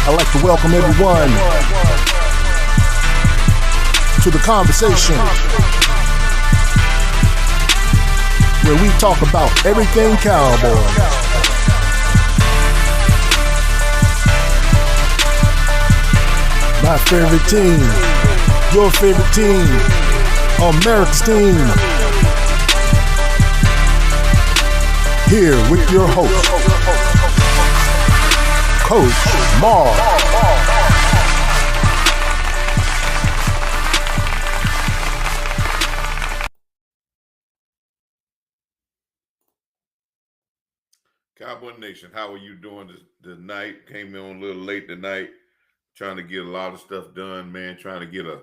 I'd like to welcome everyone to the conversation where we talk about everything Cowboys. My favorite team, your favorite team, America's team. Here with your host, Coach Marv. Cowboy Nation, how are you doing tonight? Came in a little late tonight, trying to get a lot of stuff done, man. Trying to get a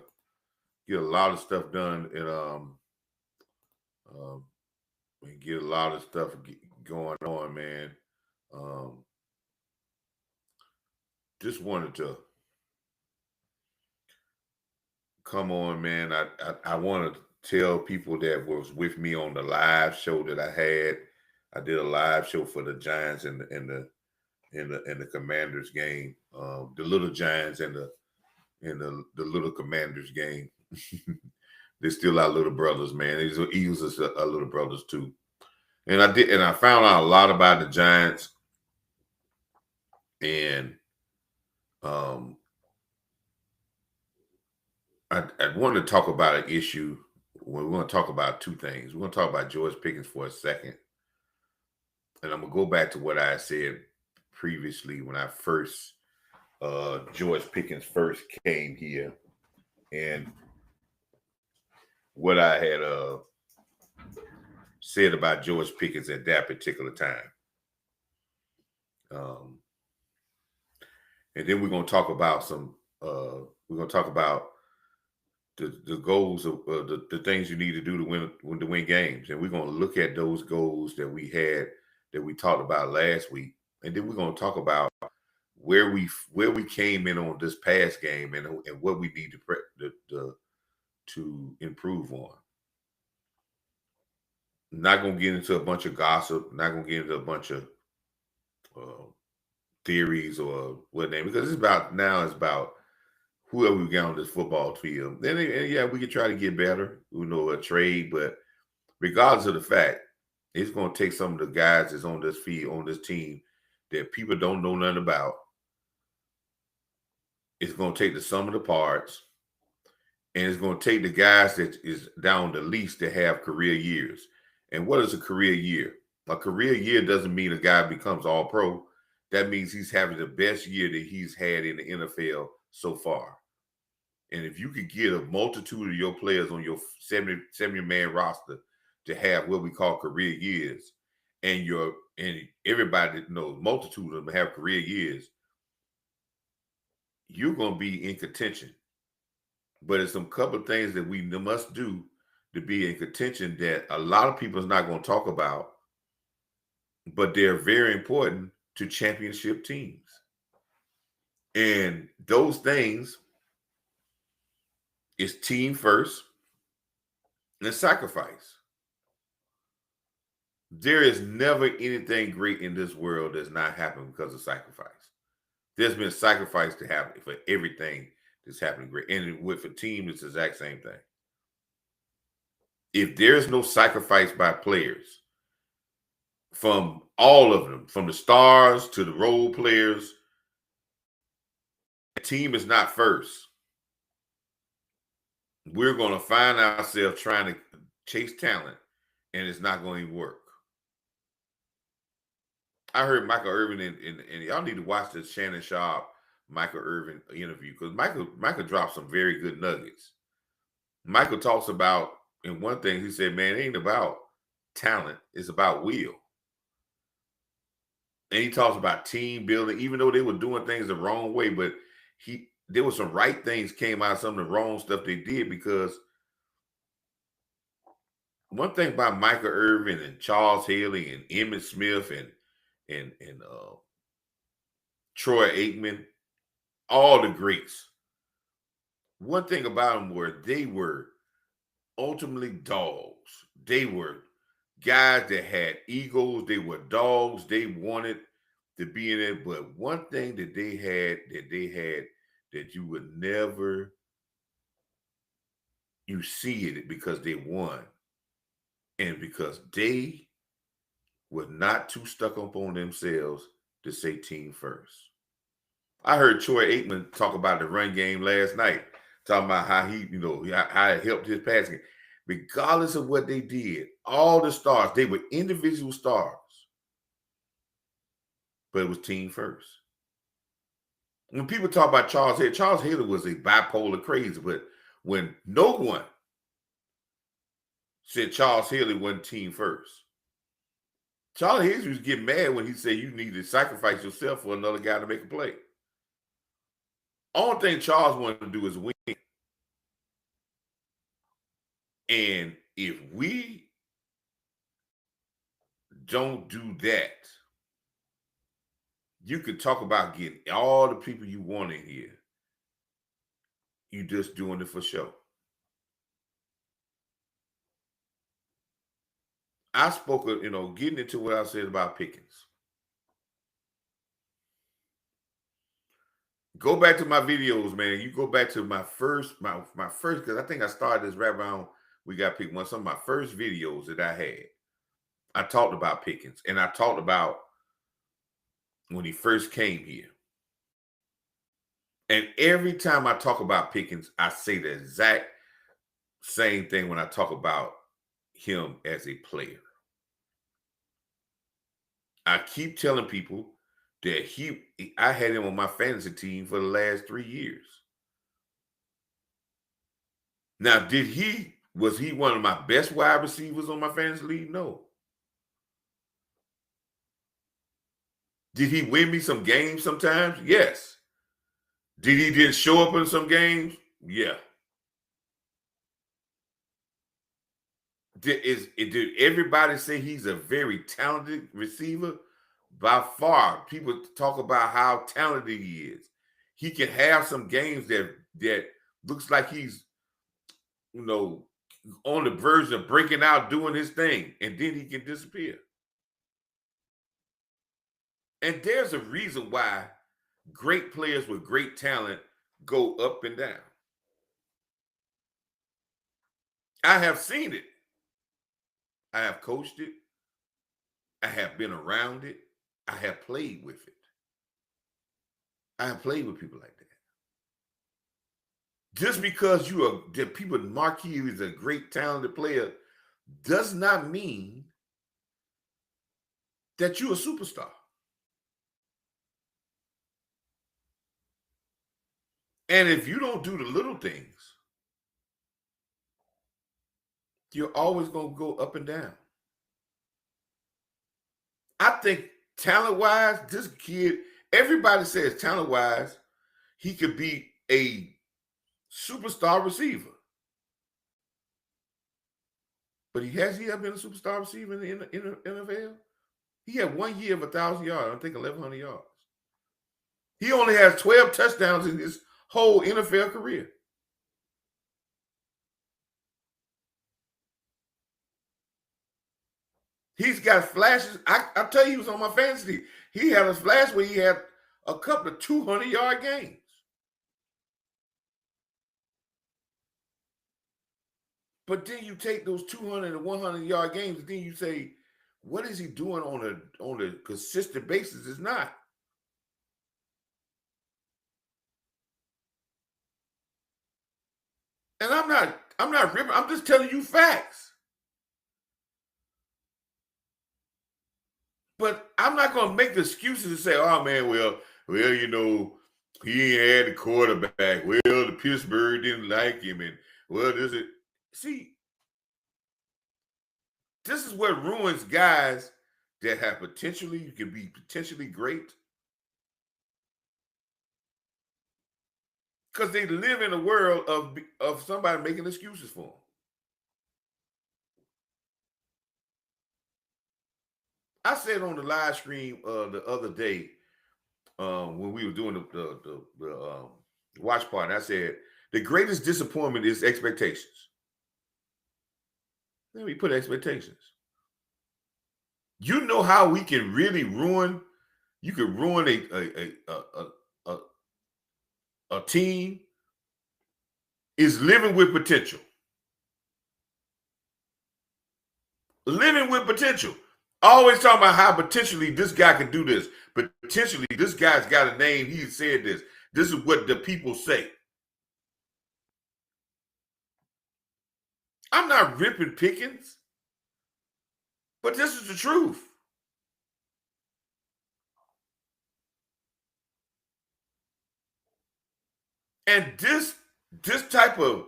lot of stuff done and get a lot of stuff going on, man. Just wanted to come on, man. I want to tell people that was with me on the live show that I had. I did a live show for the Giants and the Commanders game. The Little Giants and the Little Commanders game. They're still our little brothers, man. Eagles are our little brothers too. And I found out a lot about the Giants. And I want to talk about an issue. We're going to talk about two things. We're going to talk about George Pickens for a second. And I'm going to go back to what I said previously when I first, George Pickens first came here. And what I had said about George Pickens at that particular time. And then we're going to talk about the goals of the things you need to do to win games. And we're going to look at those goals that we had, that we talked about last week. And then we're going to talk about where we came in on this past game and what we need to improve on. Not going to get into a bunch of gossip, not going to get into a bunch of theories or whatnot, because it's about whoever we got on this football field. Then, yeah, we can try to get better, a trade, but regardless of the fact, it's going to take some of the guys that's on this field, on this team, that people don't know nothing about. It's going to take the sum of the parts, and it's going to take the guys that is down the least to have career years. And what is a career year? A career year doesn't mean a guy becomes all pro. That means he's having the best year that he's had in the NFL so far. And if you could get a multitude of your players on your 70-man roster to have what we call career years, and everybody knows multitude of them have career years, you're going to be in contention. But it's some couple of things that we must do to be in contention that a lot of people is not going to talk about, but they're very important to championship teams. And those things is team first and sacrifice. There is never anything great in this world that's not happened because of sacrifice. There's been sacrifice to happen for everything that's happening great. And with a team, it's the exact same thing. If there's no sacrifice by players, from all of them, from the stars to the role players, the team is not first. We're going to find ourselves trying to chase talent, and it's not going to work. I heard Michael Irvin, and y'all need to watch the Shannon Sharp Michael Irvin interview, because Michael dropped some very good nuggets. Michael talks about, and one thing he said, man, it ain't about talent, it's about will. And he talks about team building, even though they were doing things the wrong way, but there was some right things came out of some of the wrong stuff they did, because one thing about Michael Irvin and Charles Haley and Emmitt Smith and Troy Aikman, all the greats, one thing about them were they were ultimately dogs. They were guys that had egos. They were dogs. They wanted to be in it. But one thing that they had that you would never you see it because they won and because they were not too stuck up on themselves to say team first. I heard Troy Aikman talk about the run game last night, talking about how how it helped his passing. Regardless of what they did, all the stars, they were individual stars, but it was team first. When people talk about Charles Haley was a bipolar crazy, but when no one said Charles Haley wasn't team first, Charlie Haley was getting mad when he said you need to sacrifice yourself for another guy to make a play. Only thing Charles wanted to do is win. And if we don't do that, you could talk about getting all the people you want in here. You just doing it for show. I spoke of, getting into what I said about Pickens. Go back to my videos, man. You go back to my first, because I think I started this right around we got picked one. Some of my first videos that I had, I talked about Pickens, and I talked about when he first came here. And every time I talk about Pickens, I say the exact same thing when I talk about him as a player. I keep telling people that I had him on my fantasy team for the last 3 years. Now, was he one of my best wide receivers on my fantasy league? No. Did he win me some games sometimes? Yes. Did he didn't show up in some games? Yeah. Did everybody say he's a very talented receiver? By far, people talk about how talented he is. He can have some games that looks like he's, on the verge of breaking out, doing his thing, and then he can disappear. And there's a reason why great players with great talent go up and down. I have seen it. I have coached it. I have been around it. I have played with it. I have played with people like that. Just because people mark you as a great talented player does not mean that you're a superstar. And if you don't do the little things, you're always going to go up and down. I think talent-wise, this kid, everybody says talent-wise, he could be a superstar receiver. But has he ever been a superstar receiver in the NFL? He had 1 year of 1,000 yards, I think 1,100 yards. He only has 12 touchdowns in his whole NFL career. He's got flashes. I tell you, he was on my fantasy. He had a flash where he had a couple of 200-yard games. But then you take those 200 and 100-yard games, and then you say, what is he doing on a consistent basis? It's not. And I'm not ripping. I'm just telling you facts. But I'm not going to make the excuses and say, oh, man, well, he ain't had the quarterback. Well, the Pittsburgh didn't like him. And, well, see, this is what ruins guys that have can be potentially great. Because they live in a world of somebody making excuses for them. I said on the live stream the other day when we were doing the watch party, I said the greatest disappointment is expectations. Then we put expectations. You know how we can really ruin you can ruin a team is living with potential. Living with potential. Always talking about how potentially this guy can do this. But potentially this guy's got a name. He said this. This is what the people say. I'm not ripping pickings, but this is the truth. And this type of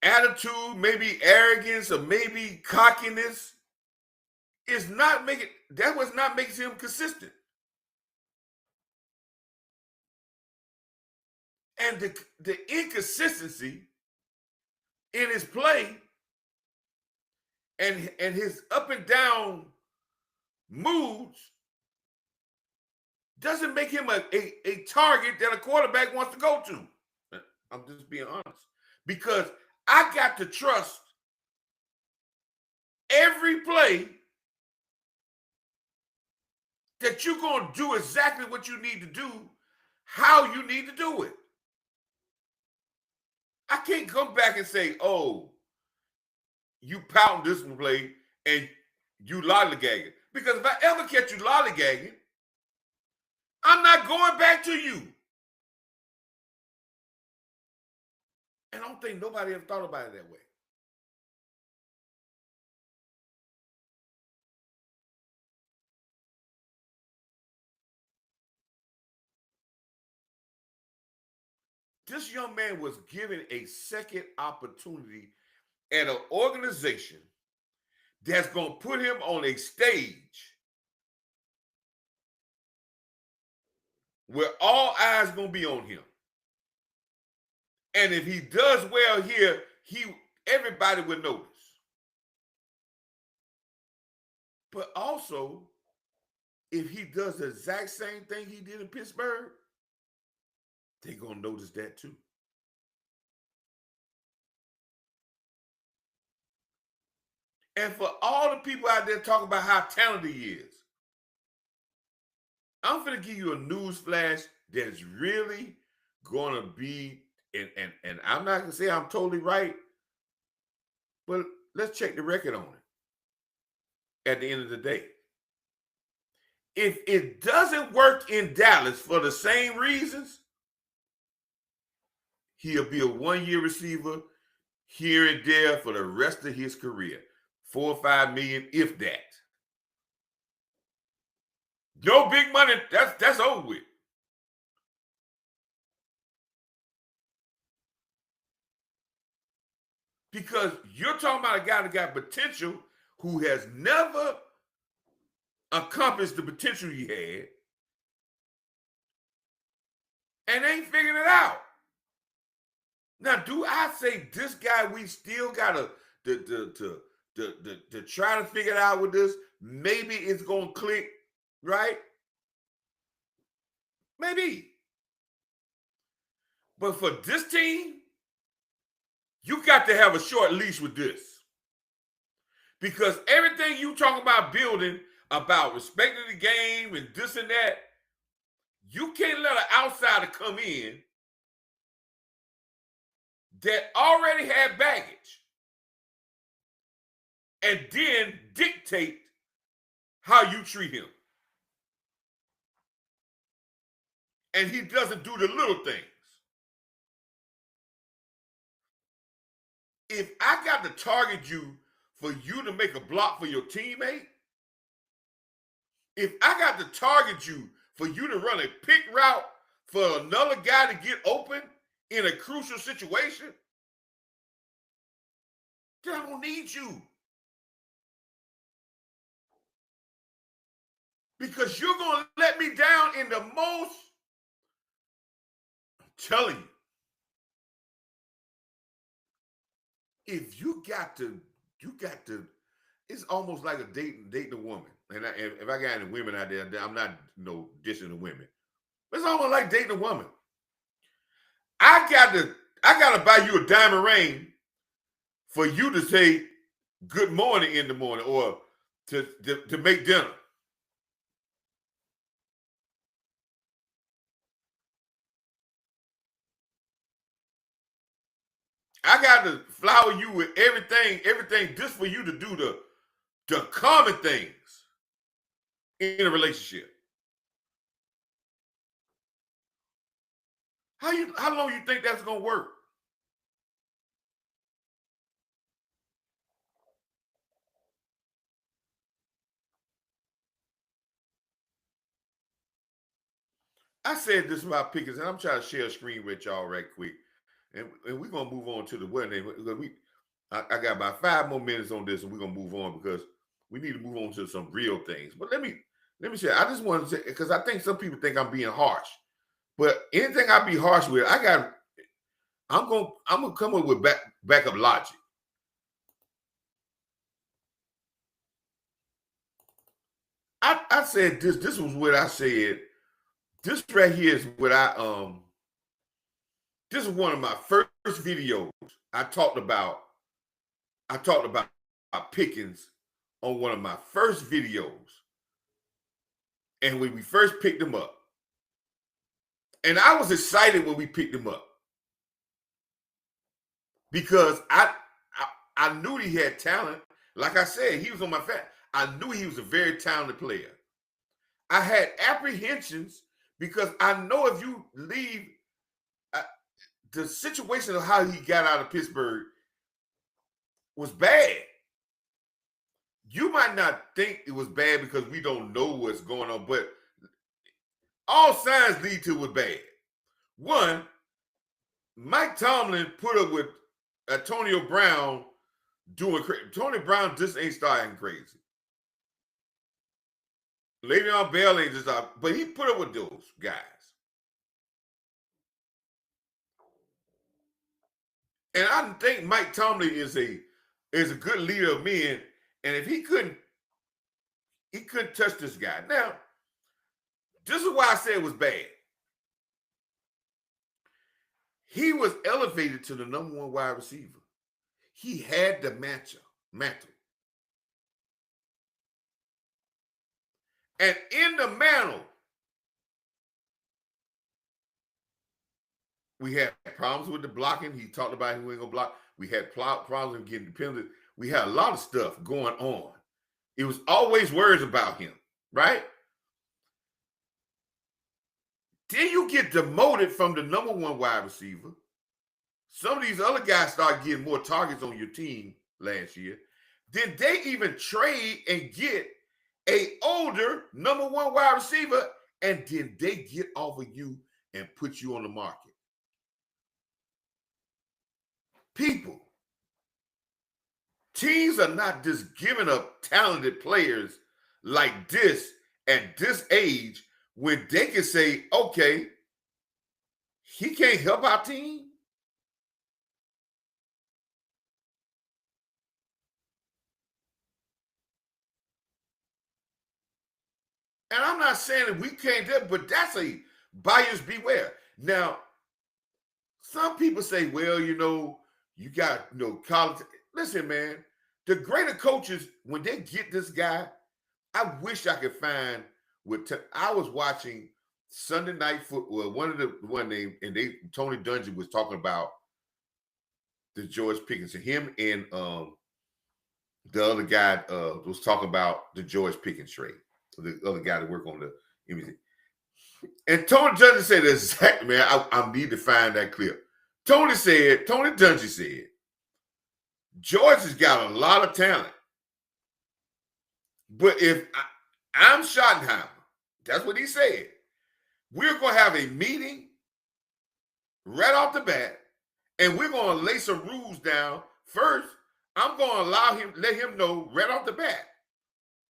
attitude, maybe arrogance or maybe cockiness, is not making that was not makes him consistent. And the inconsistency in his play and his up and down moods doesn't make him a target that a quarterback wants to go to. I'm just being honest. Because I got to trust every play that you're going to do exactly what you need to do, how you need to do it. I can't come back and say, oh, you pound this one play and you lollygagging. Because if I ever catch you lollygagging, I'm not going back to you. And I don't think nobody ever thought about it that way. This young man was given a second opportunity at an organization that's going to put him on a stage where all eyes going to be on him. And if he does well here, everybody will notice. But also, if he does the exact same thing he did in Pittsburgh, they're going to notice that too. And for all the people out there talking about how talented he is, I'm going to give you a news flash that's really going to be, and I'm not going to say I'm totally right, but let's check the record on it at the end of the day. If it doesn't work in Dallas for the same reasons, he'll be a one-year receiver here and there for the rest of his career. 4 or 5 million, if that. No big money, that's over with. Because you're talking about a guy that got potential who has never accomplished the potential he had and ain't figuring it out. Now, do I say this guy we still got to try to figure it out with this? Maybe it's going to click, right? Maybe. But for this team, you got to have a short leash with this. Because everything you talk about building, about respecting the game and this and that, you can't let an outsider come in that already had baggage and then dictate how you treat him. And he doesn't do the little things. If I got to target you for you to make a block for your teammate, if I got to target you for you to run a pick route for another guy to get open in a crucial situation, then I don't need you. Because you're going to let me down in the most, I'm telling you, if you got to, it's almost like a dating a woman. And if I got any women out there, I'm not dissing the women. It's almost like dating a woman. I got to buy you a diamond ring for you to say good morning in the morning or to make dinner. I got to flower you with everything just for you to do the common things in a relationship. How long you think that's gonna work? I said this about Pickens, and I'm trying to share a screen with y'all right quick, and we're gonna move on to the wedding. I got about 5 more minutes on this, and we're gonna move on because we need to move on to some real things. But let me say, I just want to say because I think some people think I'm being harsh, but anything I be harsh with, I'm gonna come up with backup logic. I said this. This was what I said. This right here is what this is one of my first videos. I talked about Pickens on one of my first videos. And when we first picked him up. And I was excited when we picked him up. Because I knew he had talent. Like I said, he was on my fan. I knew he was a very talented player. I had apprehensions because I know if you leave the situation of how he got out of Pittsburgh was bad. You might not think it was bad because we don't know what's going on, but all signs lead to it was bad. One, Mike Tomlin put up with Antonio Brown doing crazy. Tony Brown just ain't starting crazy. Le'Veon Bell ain't just out, but he put up with those guys. And I think Mike Tomlin is a good leader of men. And if he couldn't touch this guy. Now, this is why I said it was bad. He was elevated to the number one wide receiver. He had the mantle. And in the mantle, we had problems with the blocking. He talked about who ain't gonna block. We had problems with getting dependent. We had a lot of stuff going on. It was always words about him, right? Then you get demoted from the number one wide receiver. Some of these other guys start getting more targets on your team last year. Then they even trade and get a older number one wide receiver, and then they get off of you and put you on the market. People, teams are not just giving up talented players like this at this age when they can say, okay, he can't help our team. And I'm not saying that we can't do it, but that's a buyers beware. Now, some people say, well, you got, college. Listen, man, the greater coaches, when they get this guy, I wish I could find I was watching Sunday Night Football, Tony Dungy was talking about the George Pickens, and him and the other guy was talking about the George Pickens trade. The other guy that worked on the MZ. And Tony Dungy said exactly, man, I need to find that clip. Tony Dungy said, George has got a lot of talent. But if I'm Schottenheimer, that's what he said, we're going to have a meeting right off the bat, and we're going to lay some rules down. First, I'm going to let him know right off the bat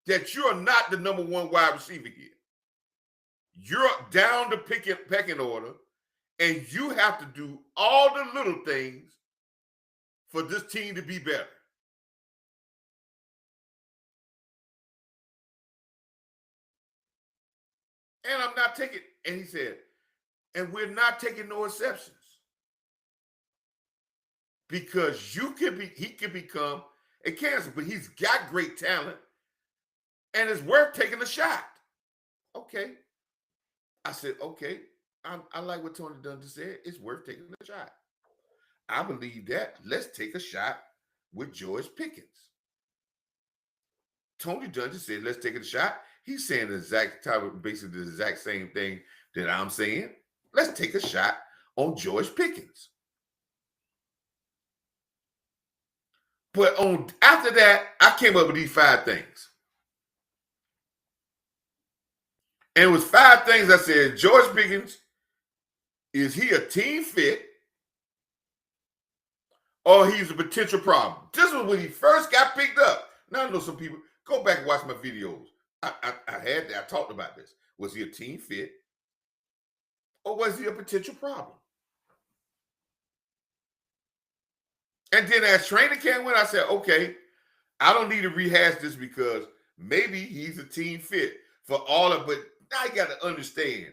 that you're not the number one wide receiver here. You're down the pecking order, and you have to do all the little things for this team to be better. And I'm not taking, and he said, and we're not taking no exceptions. Because he could become a cancer, but he's got great talent. and it's worth taking a shot. Okay. I said, okay, I like what Tony Dunn just said. It's worth taking a shot. I believe that. Let's take a shot with George Pickens. Tony Dunn just said, let's take a shot. He's saying the exact type of, basically the exact same thing that I'm saying. Let's take a shot on George Pickens. But after that, I came up with these 5 things. And it was 5 things I said. George Pickens, is he a team fit or he's a potential problem? This was when he first got picked up. Now I know some people, go back and watch my videos. I talked about this. Was he a team fit or was he a potential problem? And then as training camp went, I said, okay, I don't need to rehash this because maybe he's a team fit for all of, but now you got to understand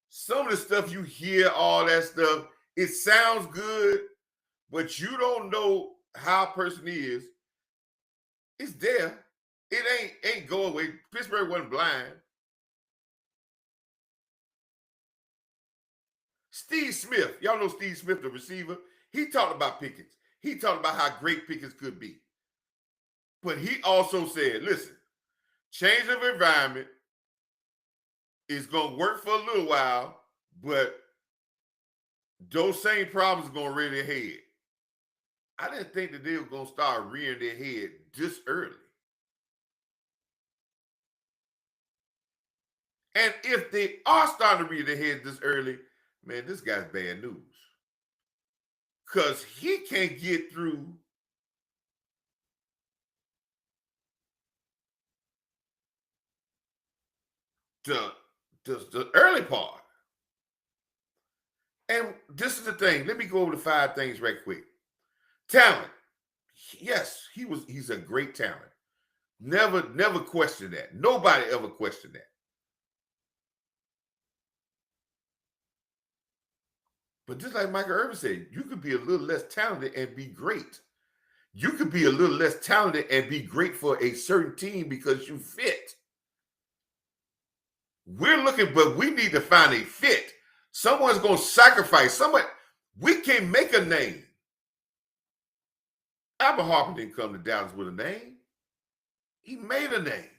some of the stuff you hear, all that stuff, it sounds good, but you don't know how a person is. It's there. It ain't going away. Pittsburgh wasn't blind. Steve Smith, y'all know Steve Smith, the receiver. He talked about Pickens. He talked about how great Pickens could be. But he also said, listen, change of environment is going to work for a little while, but those same problems are going to rear their head. I didn't think that they were going to start rearing their head this early. And if they are starting to rear their head this early, man, this guy's bad news. Because he can't get through the early part. And this is the thing. Let me go over the 5 things right quick. Talent. Yes, he's a great talent. Never question that. Nobody ever questioned that. But just like Michael Irvin said, you could be a little less talented and be great. You could be a little less talented and be great for a certain team because you fit. We're looking, but we need to find a fit. Someone's going to sacrifice. Someone, we can make a name. Albert Harper didn't come to Dallas with a name. He made a name.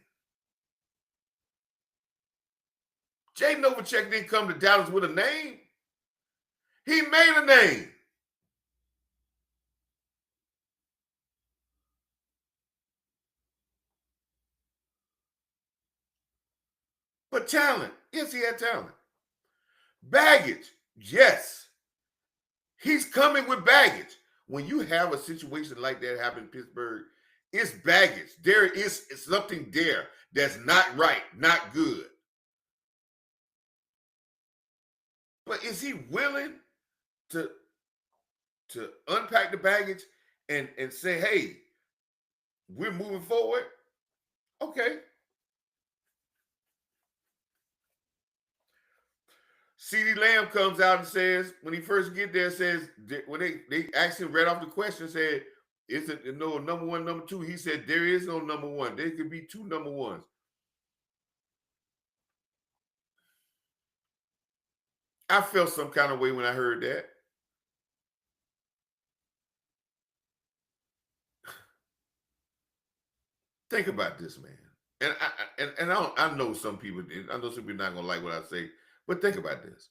Jay Novacek didn't come to Dallas with a name. He made a name. But talent, yes, he had talent. Baggage, yes. He's coming with baggage. When you have a situation like that happen in Pittsburgh, it's baggage. There is something there that's not right, not good. But is he willing to unpack the baggage and say, hey, we're moving forward? Okay. CeeDee Lamb comes out and says, when he first get there, says, when they asked him right off the question, said, is it no number 1, number 2? He said, there is no number 1. There could be 2 number 1s. I felt some kind of way when I heard that. Think about this, man. And I know some people are not gonna like what I say, but think about this.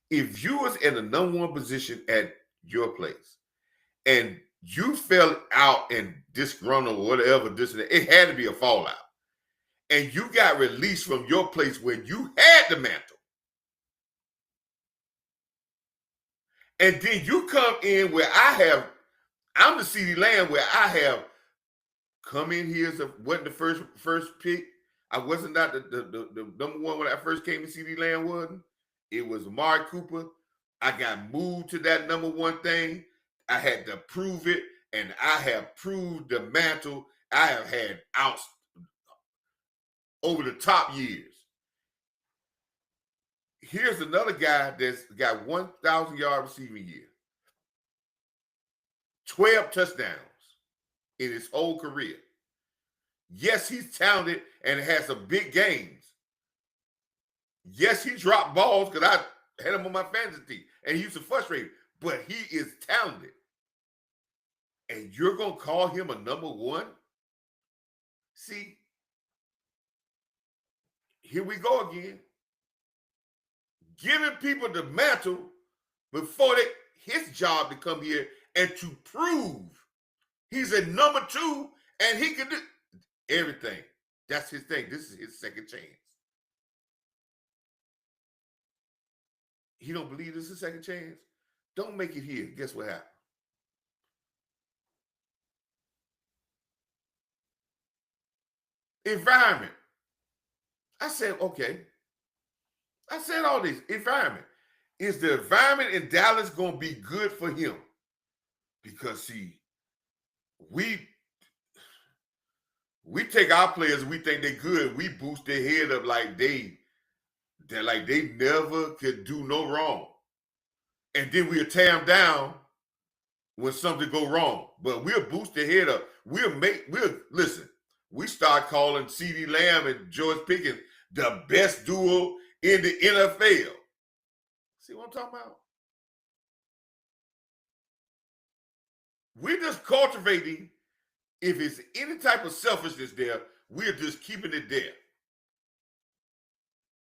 If you was in the number 1 position at your place and you fell out and disgruntled or whatever, it had to be a fallout. And you got released from your place where you had the mantle. And then you come in where I'm the CeeDee Lamb where I have come in here as wasn't the first pick. I wasn't not the number 1 when I first came to CeeDee Lamb wasn't. It was Amari Cooper. I got moved to that number 1 thing. I had to prove it, and I have proved the mantle. I have had outs over the top years. Here's another guy that's got 1,000-yard receiving year, 12 touchdowns in his whole career. Yes, he's talented and has some big games. Yes, he dropped balls because I had him on my fantasy team and he used to frustrate me, but he is talented. And you're going to call him a number one? See, here we go again. Giving people the mantle before his job to come here and to prove he's a number two and he can do everything. That's his thing. This is his second chance. He don't believe this is a second chance. Don't make it here. Guess what happened? Environment. I said, okay. I said all this. Environment. Is the environment in Dallas going to be good for him? Because see, we take our players, we think they're good, we boost their head up like they never could do no wrong. And then we'll tear them down when something go wrong. But we'll boost their head up. Listen, we start calling CeeDee Lamb and George Pickens the best duo in the NFL. See what I'm talking about? We're just cultivating. If it's any type of selfishness there, we're just keeping it there.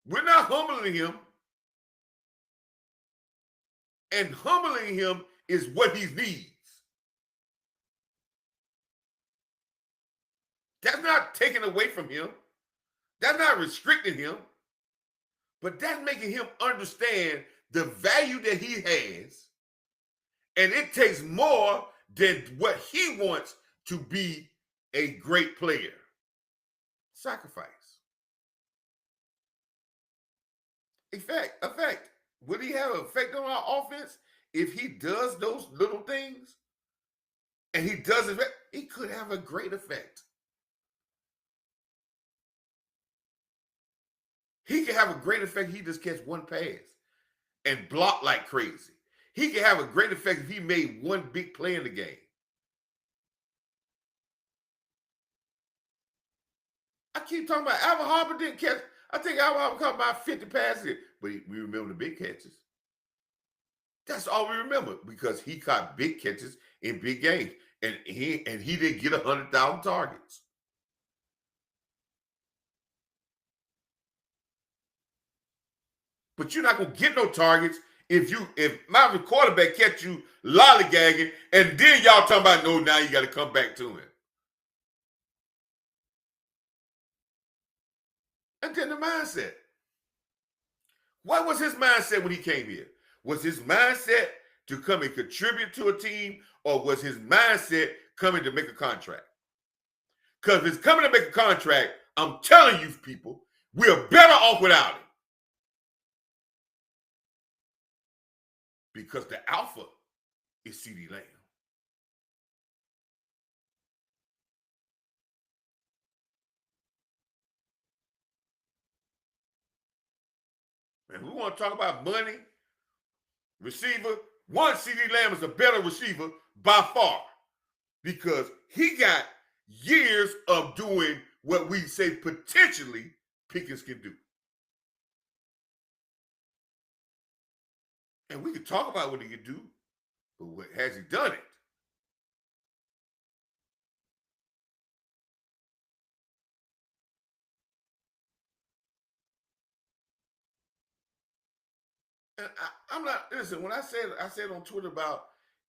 We're not humbling him. And humbling him is what he needs. That's not taking away from him. That's not restricting him. But that's making him understand the value that he has. And it takes more than what he wants to be a great player. Sacrifice. Effect. Would he have an effect on our offense if he does those little things? And he does it, he could have a great effect. He could have a great effect. He just catch one pass and block like crazy. He could have a great effect if he made one big play in the game. I keep talking about Alvin Harper didn't catch. I think Alvin Harper caught about 50 passes, but we remember the big catches. That's all we remember because he caught big catches in big games, and he didn't get 100,000 targets. But you're not gonna get no targets if my quarterback catch you lollygagging, and then y'all talking about no, now you got to come back to him. And then the mindset. What was his mindset when he came here? Was his mindset to come and contribute to a team, or was his mindset coming to make a contract? Because if it's coming to make a contract, I'm telling you people, we're better off without him. Because the alpha is CeeDee Lamb. And we want to talk about money, receiver. One, CeeDee Lamb is a better receiver by far because he got years of doing what we say potentially Pickens can do. And we can talk about what he can do, but has he done it? And I'm not, listen, when I said on Twitter about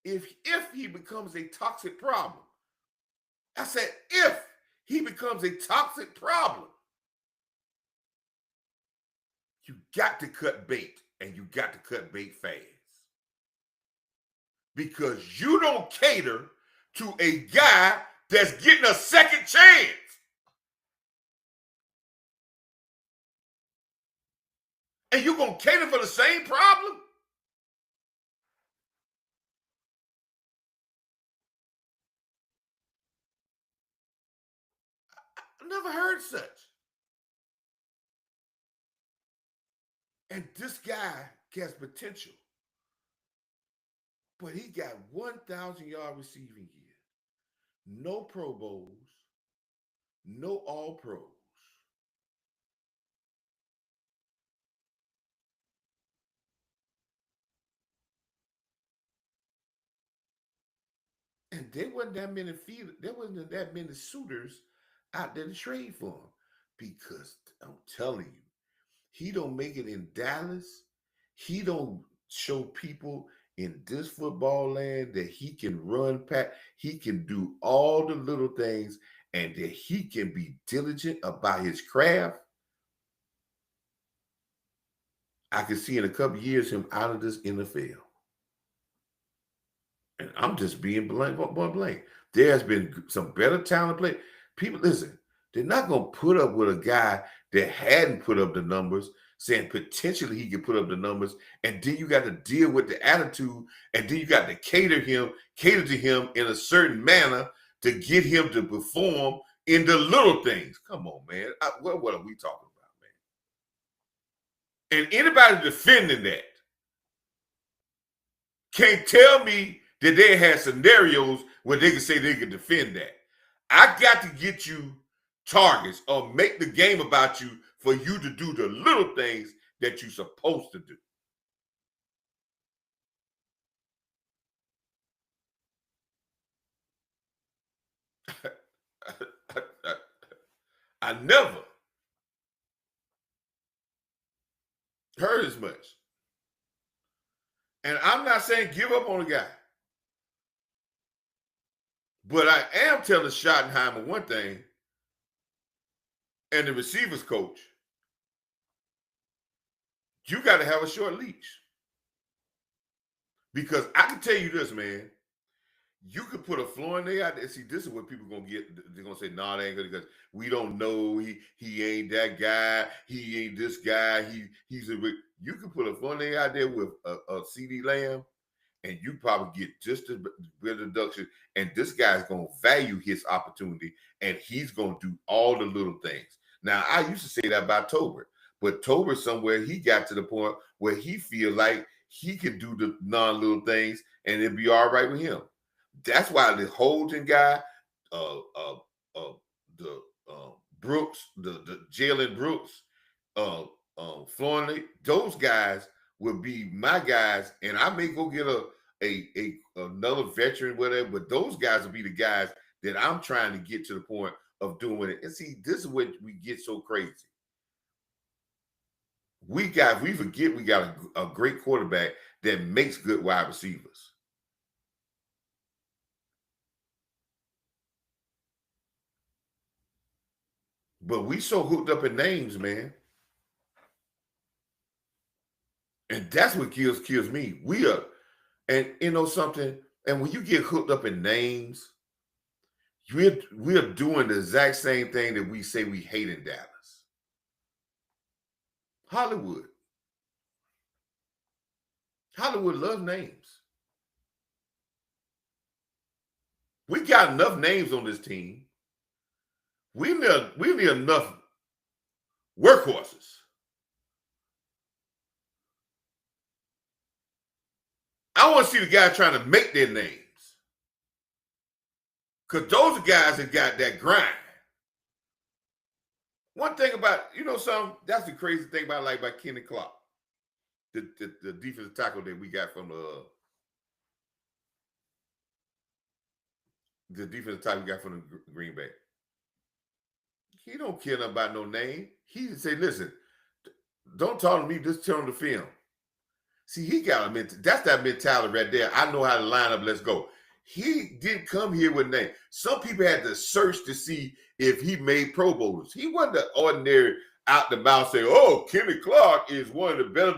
if he becomes a toxic problem, I said if he becomes a toxic problem, you got to cut bait, and you got to cut bait fast. Because you don't cater to a guy that's getting a second chance. And you're going to cater for the same problem? I never heard such. And this guy has potential. But he got 1,000-yard receiving year, no Pro Bowls, No all pros. And there wasn't that many suitors out there to trade for him. Because I'm telling you, he don't make it in Dallas. He don't show people in this football land that he can run pat. He can do all the little things and that he can be diligent about his craft. I can see in a couple of years him out of this NFL. And I'm just being blank, blank. There has been some better talent play. People, listen, they're not going to put up with a guy that hadn't put up the numbers, saying potentially he could put up the numbers, and then you got to deal with the attitude, and then you got to cater to him in a certain manner to get him to perform in the little things. Come on, man. What are we talking about, man? And anybody defending that can't tell me that they had scenarios where they could say they could defend that. I got to get you targets or make the game about you for you to do the little things that you're supposed to do. I never heard as much. And I'm not saying give up on the guy. But I am telling Schottenheimer one thing, and the receivers coach, you got to have a short leash. Because I can tell you this, man. You could put a floor in there. See, this is what people gonna get. They're gonna say, "Nah, they ain't good because we don't know. He ain't that guy. He ain't this guy. He's a." You could put a floor in there out there with a CD Lamb, and you probably get just a bit of deduction. And this guy's gonna value his opportunity, and he's gonna do all the little things. Now, I used to say that about Tober, but Tober somewhere he got to the point where he feel like he could do the non-little things, and it'd be all right with him. That's why the Holden guy, uh, uh, the Brooks, the Jalen Brooks, Flournoy, those guys will be my guys, and I may go get another veteran, whatever. But those guys will be the guys that I'm trying to get to the point of doing it. And see, this is what we get so crazy. We got a great quarterback that makes good wide receivers. But we so hooked up in names, man. And that's what kills me. We are, and you know something, and when you get hooked up in names, we're doing the exact same thing that we say we hate in Dallas. Hollywood. Hollywood loves names. We got enough names on this team. We need enough workhorses. I want to see the guys trying to make their names. Because those are guys that got that grind. One thing about, something, that's the crazy thing about Kenny Clark, the defensive tackle that we got from the defensive tackle we got from the Green Bay. He don't care nothing about no name. He say, listen, don't talk to me, just tell him the film. See, he got that's that mentality right there. I know how to line up, let's go. He didn't come here with name. Some people had to search to see if he made Pro Bowlers. He wasn't the ordinary out the mouth saying, oh, Kenny Clark is one of the better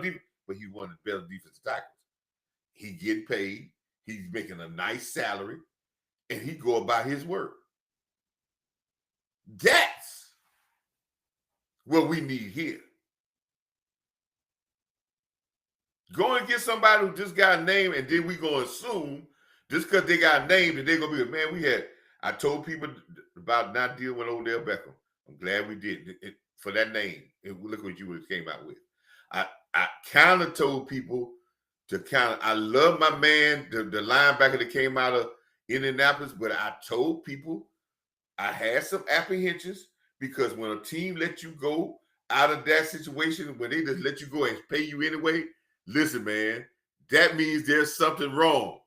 but he's one of the better defensive tackles. He getting paid. He's making a nice salary, and he go about his work. That's what we need here. Go and get somebody who just got a name, and then we gonna assume just because they got a name that they're gonna be, man, I told people about not dealing with Odell Beckham. I'm glad we did for that name. And look what you came out with. I kind of told people I love my man, the linebacker that came out of Indianapolis, but I told people I had some apprehensions because when a team lets you go out of that situation, when they just let you go and pay you anyway, listen, man, that means there's something wrong.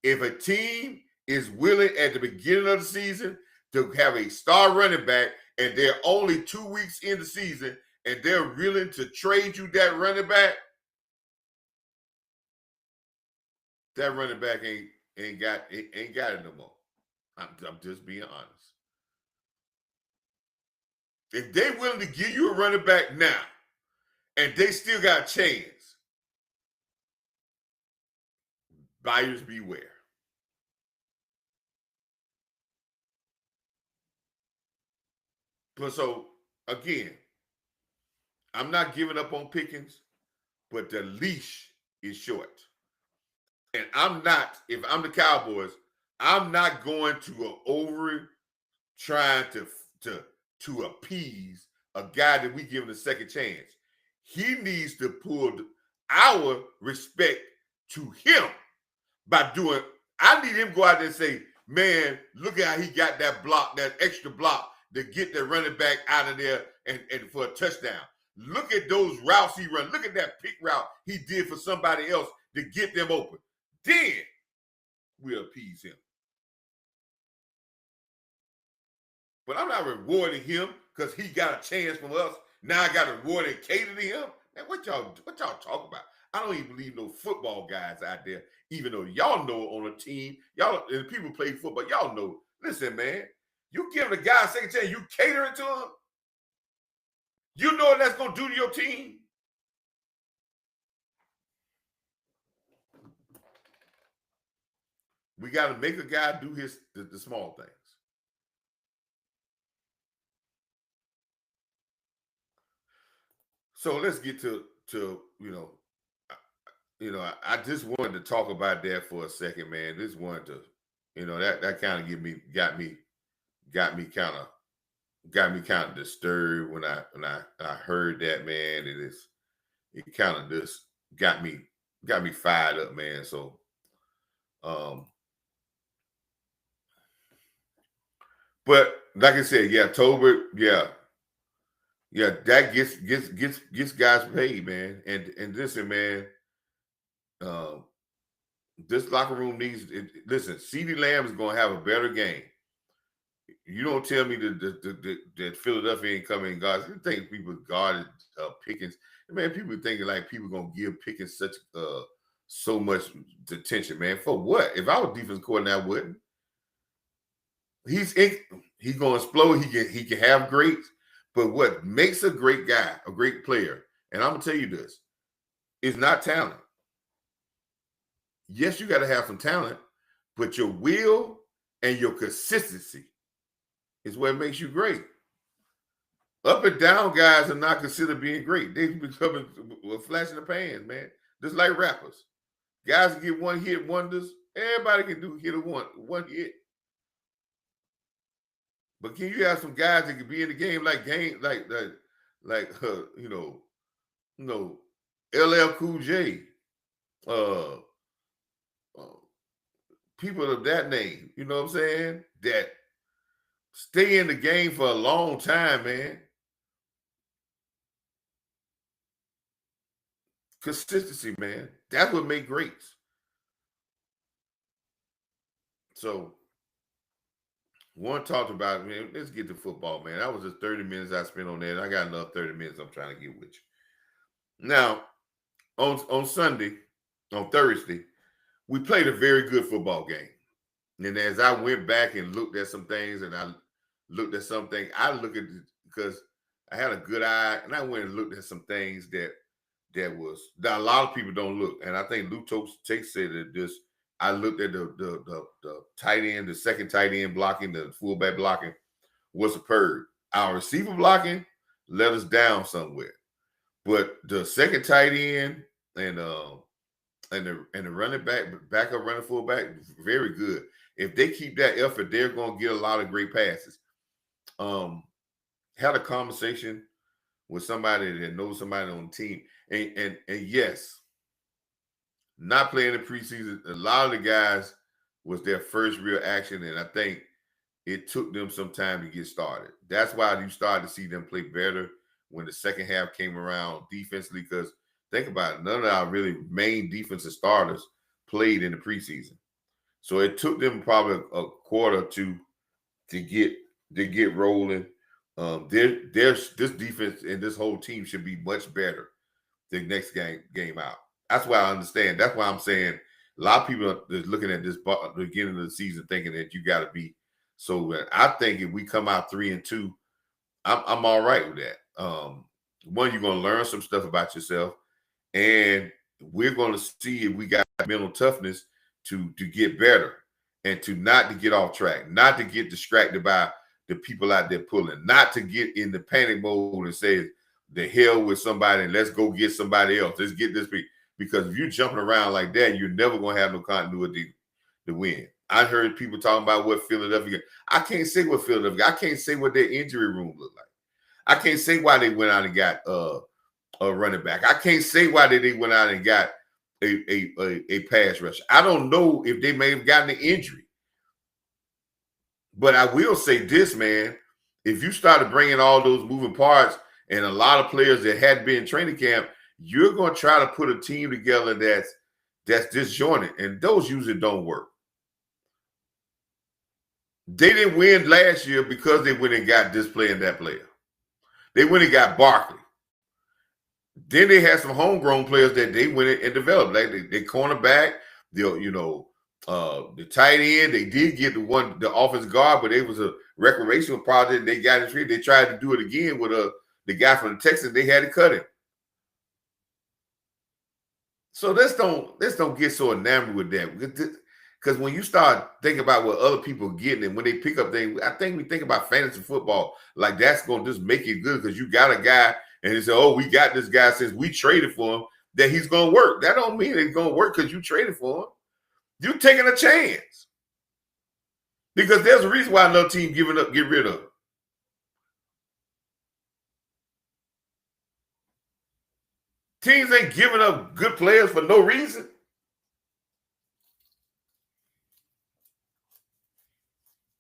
If a team is willing at the beginning of the season to have a star running back and they're only 2 weeks in the season and they're willing to trade you that running back ain't got it no more. I'm just being honest. If they willing to give you a running back now and they still got a chance, buyers beware. But so again, I'm not giving up on Pickens, but the leash is short. And I'm not, if I'm the Cowboys, I'm not going to go over trying to appease a guy that we give him a second chance. He needs to pull our respect to him by doing. I need him to go out there and say, man, look at how he got that block, that extra block to get the running back out of there and for a touchdown. Look at those routes he run. Look at that pick route he did for somebody else to get them open. Then we'll appease him. But I'm not rewarding him because he got a chance from us. Now I got to reward and cater to him. Man, what y'all talking about? I don't even believe no football guys out there, even though y'all know on a team, y'all and people play football, y'all know. Listen, man, you giving a guy a second chance, you catering to him. You know what that's gonna do to your team. We got to make a guy do the small things. So let's get to I just wanted to talk about that for a second, man. Just wanted to, that kind of got me kind of disturbed when I heard that, man. It kind of just got me fired up, man. So but like I said, yeah, Tolbert, yeah, that gets guys paid, man. And listen, man, this locker room needs it. Listen, CeeDee Lamb is gonna have a better game. You don't tell me that Philadelphia ain't coming guards. You think people guarded Pickens? Man, people thinking like people gonna give Pickens so much attention, man. For what? If I was defense coordinator, I wouldn't. He's gonna explode. He can have greats, but what makes a great guy, a great player, and I'm gonna tell you this, is not talent. Yes, you got to have some talent, but your will and your consistency is what makes you great. Up and down guys are not considered being great. They become a flash in the pan, man. Just like rappers. Guys get one hit wonders. Everybody can hit one hit. But can you have some guys that can be in the game like LL Cool J, people of that name, you know what I'm saying? That stay in the game for a long time, man. Consistency, man. That's what makes greats. So, one talked about, man, let's get to football, man. That was just 30 minutes I spent on that. I got another 30 minutes I'm trying to get with you. Now, on Sunday, on Thursday, we played a very good football game. And as I went back and looked at some things and I looked at something, I look at it because I had a good eye and I went and looked at some things that a lot of people don't look. And I think Luke Tate said that this. I looked at the tight end, the second tight end blocking, the fullback blocking was superb. Our receiver blocking let us down somewhere, but the second tight end and the running backup running fullback, very good. If they keep that effort, they're going to get a lot of great passes. Had a conversation with somebody that knows somebody on the team, and yes, not playing the preseason. A lot of the guys was their first real action, and I think it took them some time to get started. That's why you started to see them play better when the second half came around defensively. Because think about it, none of our really main defensive starters played in the preseason. So it took them probably a quarter to get rolling. There's this defense and this whole team should be much better the next game out. That's why I understand. That's why I'm saying a lot of people are looking at this beginning of the season thinking that you got to be so good. I think if we come out 3-2, I'm all right with that. One, you're going to learn some stuff about yourself, and we're going to see if we got mental toughness to get better and to not to get off track, not to get distracted by the people out there pulling, not to get in the panic mode and say the hell with somebody and let's go get somebody else. Let's get this big. Because if you're jumping around like that, you're never going to have no continuity to win. I heard people talking about what Philadelphia. I can't say what Philadelphia. I can't say what their injury room looked like. I can't say why they went out and got a running back. I can't say why they went out and got a pass rusher. I don't know if they may have gotten an injury. But I will say this, man. If you started bringing all those moving parts and a lot of players that hadn't been in training camp, you're going to try to put a team together that's disjointed, and those usually don't work. They didn't win last year because they went and got this player and that player. They went and got Barkley. Then they had some homegrown players that they went and developed. Like they cornerback, the tight end. They did get the offensive guard, but it was a recreational project. They got it. They tried to do it again with the guy from the Texans. They had to cut him. So let's don't get so enamored with that. Because when you start thinking about what other people are getting and when they pick up things, I think we think about fantasy football like that's going to just make it good because you got a guy and they say, oh, we got this guy since we traded for him that he's going to work. That don't mean it's going to work because you traded for him. You're taking a chance. Because there's a reason why another team giving up, get rid of him. Teams ain't giving up good players for no reason.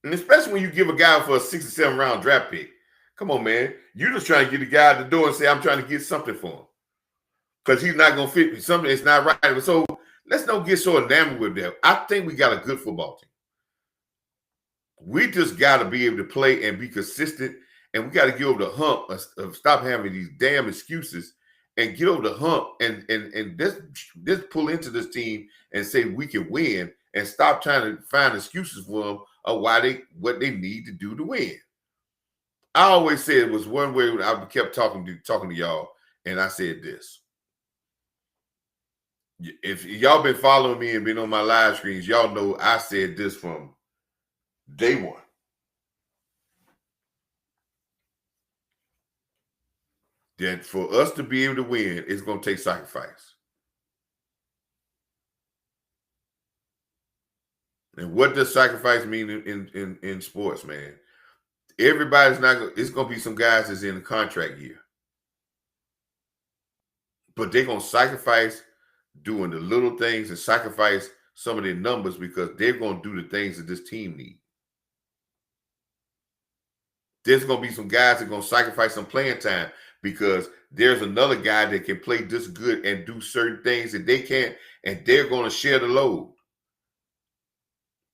And especially when you give a guy for a 6 or 7 round draft pick. Come on, man. You're just trying to get the guy at the door and say, I'm trying to get something for him. Because he's not going to fit me. Something that's not right. So let's don't get so enamored with that. I think we got a good football team. We just got to be able to play and be consistent. And we got to get over the hump of stop having these damn excuses and get over the hump and just pull into this team and say we can win and stop trying to find excuses for them of what they need to do to win. I always said it was one way when I kept talking to y'all, and I said this. If y'all been following me and been on my live screens, y'all know I said this from day one. That for us to be able to win, it's going to take sacrifice. And what does sacrifice mean in sports, man? Everybody's not. It's going to be some guys that's in the contract year, but they're going to sacrifice doing the little things and sacrifice some of their numbers because they're going to do the things that this team needs. There's going to be some guys that are going to sacrifice some playing time because there's another guy that can play this good and do certain things that they can't, and they're going to share the load.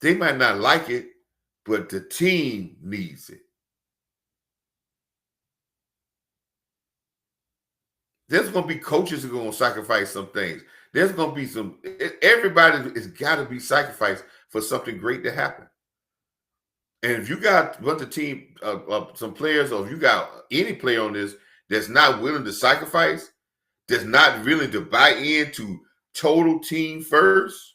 They might not like it, but the team needs it. There's going to be coaches who are going to sacrifice some things. There's going to be everybody has got to be sacrificed for something great to happen. And if you got the team, some players, or if you got any player on this that's not willing to sacrifice, that's not willing to buy into total team first,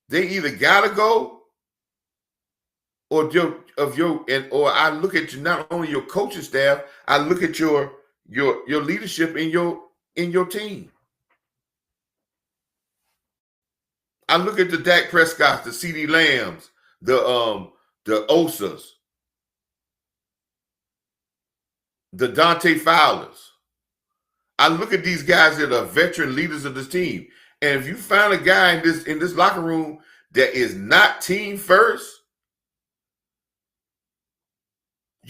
they either gotta go, or I look at you, not only your coaching staff, I look at your leadership in your team. I look at the Dak Prescotts, the CeeDee Lambs, the Osas, the Dante Fowlers. I look at these guys that are veteran leaders of this team. And if you find a guy in this locker room that is not team first,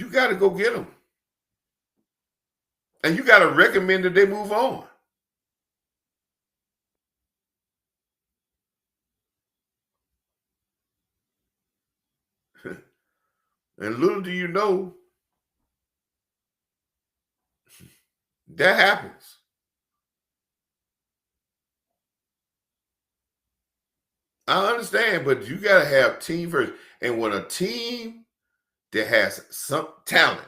you got to go get them. And you got to recommend that they move on. And little do you know, that happens. I understand, but you got to have team first. And when a team that has some talent,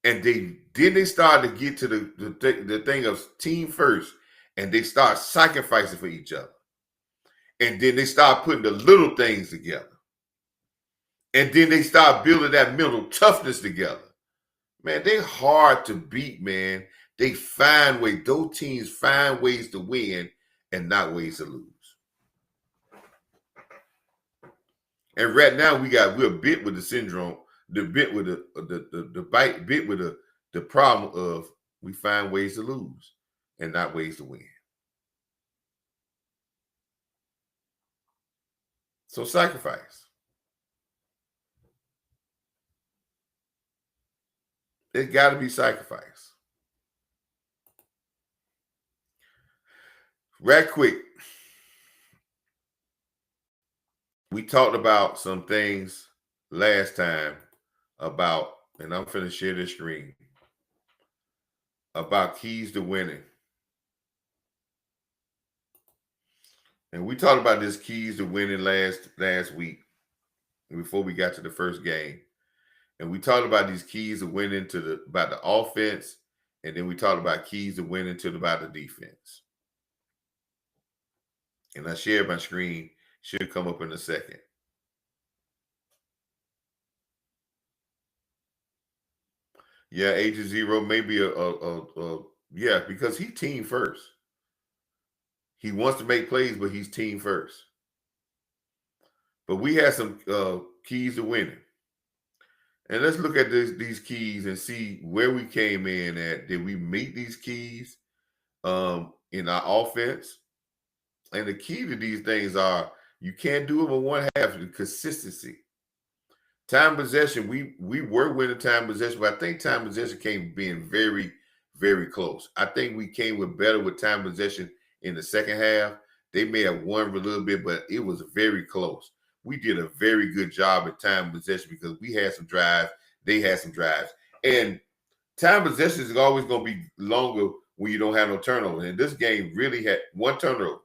and they start to get to the thing of team first, and they start sacrificing for each other, and then they start putting the little things together, and then they start building that mental toughness together. Man, they hard to beat, man. They find ways. Those teams find ways to win and not ways to lose. And right now we're bit with the syndrome, the bit with the problem of we find ways to lose and not ways to win. So sacrifice. It got to be sacrifice. Right quick. We talked about some things last time about, and I'm finna share this screen, about keys to winning. And we talked about this keys to winning last week before we got to the first game. And we talked about these keys to winning about the offense, and then we talked about keys to winning about the defense. And I shared my screen, should come up in a second. Yeah, Agent Zero, maybe yeah, because he's team first. He wants to make plays, but he's team first. But we had some keys to winning. And let's look at these keys and see where we came in at. Did we meet these keys in our offense? And the key to these things are you can't do them in one half. The consistency. Time possession, we were winning time possession, but I think time possession came being very, very close. I think we came with better with time possession in the second half. They may have won a little bit, but it was very close. We did a very good job at time possession because we had some drives. They had some drives. And time possession is always going to be longer when you don't have no turnover. And this game really had one turnover.